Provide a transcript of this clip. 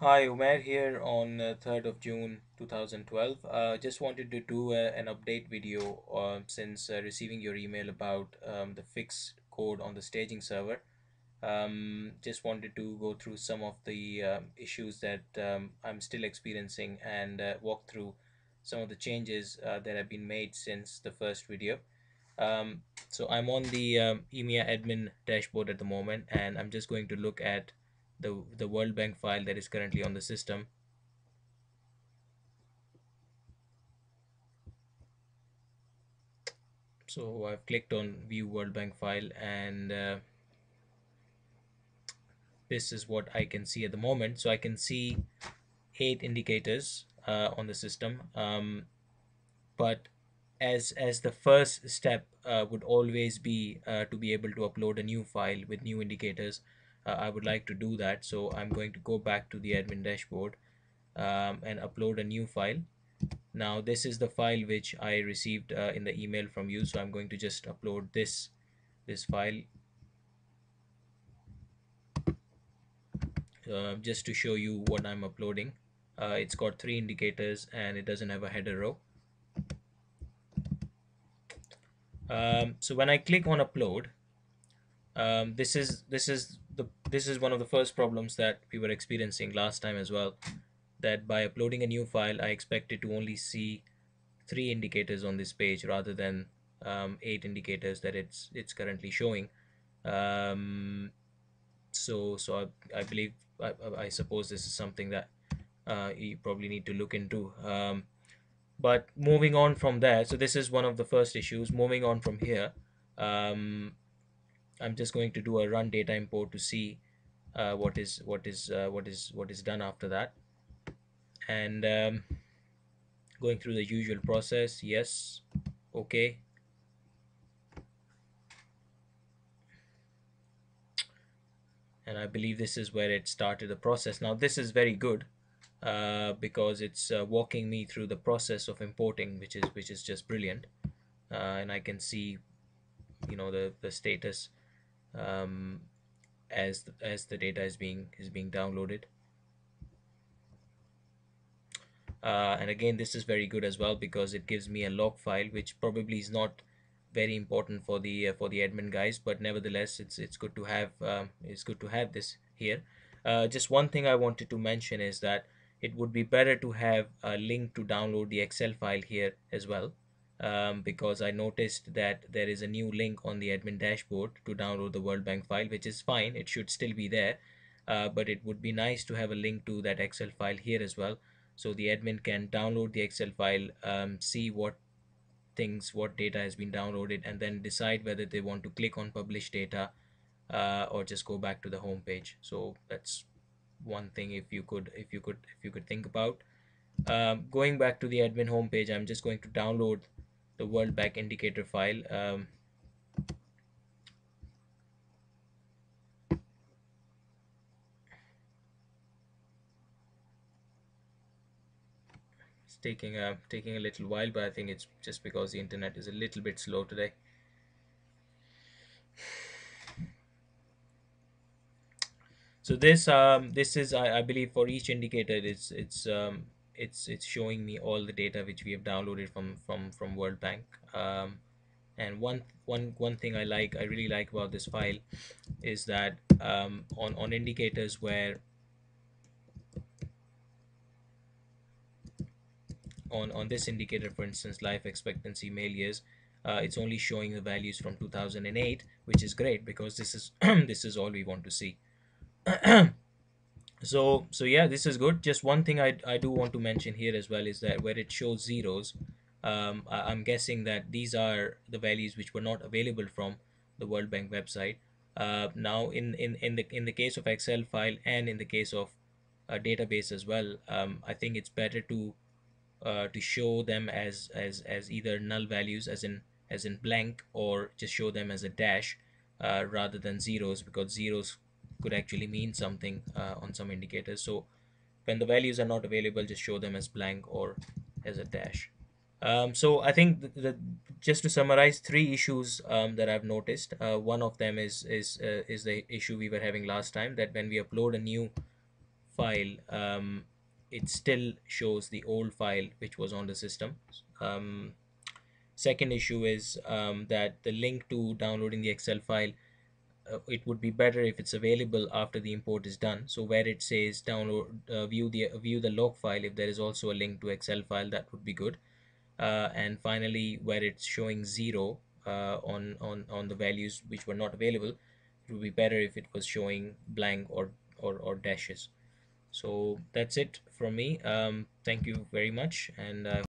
Hi, Umair here on 3rd of June 2012. Just wanted to do an update video since receiving your email about the fixed code on the staging server. Just wanted to go through some of the issues that I'm still experiencing and walk through some of the changes that have been made since the first video. Um, so I'm on the EMEA admin dashboard at the moment, and I'm just going to look at the World Bank file that is currently on the system. So I've clicked on View World Bank file, and this is what I can see at the moment. So I can see 8 indicators on the system, but as the first step would always be to be able to upload a new file with new indicators. I would like to do that, so I'm going to go back to the admin dashboard and upload a new file. Now this is the file which I received in the email from you, so I'm going to just upload this file just to show you what I'm uploading. It's got 3 indicators and it doesn't have a header row. So when I click on upload, this is one of the first problems that we were experiencing last time as well. That by uploading a new file, I expected to only see 3 indicators on this page rather than 8 indicators that it's currently showing. Um, I believe I suppose this is something that you probably need to look into. But moving on from there, so this is one of the first issues. Moving on from here, um, I'm just going to do a run data import to see what is done after that, and going through the usual process. Yes, okay, and I believe this is where it started the process. Now this is very good because it's walking me through the process of importing, which is just brilliant, and I can see the status um, as the data is being downloaded. And again, this is very good as well because it gives me a log file, which probably is not very important for the admin guys, but nevertheless, it's good to have this here. Just one thing I wanted to mention is that it would be better to have a link to download the Excel file here as well, because I noticed that there is a new link on the admin dashboard to download the World Bank file, which is fine. It should still be there, but it would be nice to have a link to that Excel file here as well, so the admin can download the Excel file, see what data has been downloaded, and then decide whether they want to click on publish data or just go back to the home page. So that's one thing, if you could think about. Going back to the admin homepage, I'm just going to download the World Bank indicator file. It's taking a little while, but I think it's just because the internet is a little bit slow today. So this is, I believe, for each indicator, it's showing me all the data which we have downloaded from World Bank. And one thing I really like about this file is that on indicators where on this indicator, for instance, life expectancy male years, it's only showing the values from 2008, which is great because this is this is all we want to see. So yeah, this is good. Just one thing I do want to mention here as well is that where it shows zeros, I'm guessing that these are the values which were not available from the World Bank website. Now in the case of Excel file and in the case of a database as well, I think it's better to show them as either null values, as in blank, or just show them as a dash rather than zeros, because zeros could actually mean something on some indicators. So when the values are not available, just show them as blank or as a dash. So I think just to summarize, 3 issues that I've noticed. One of them is the issue we were having last time, that when we upload a new file, it still shows the old file which was on the system. Um, Second issue is that the link to downloading the Excel file, it would be better if it's available after the import is done. So where it says download, view the log file, if there is also a link to Excel file, that would be good. And finally, where it's showing zero on the values which were not available, it would be better if it was showing blank or dashes. So that's it from me. Thank you very much, and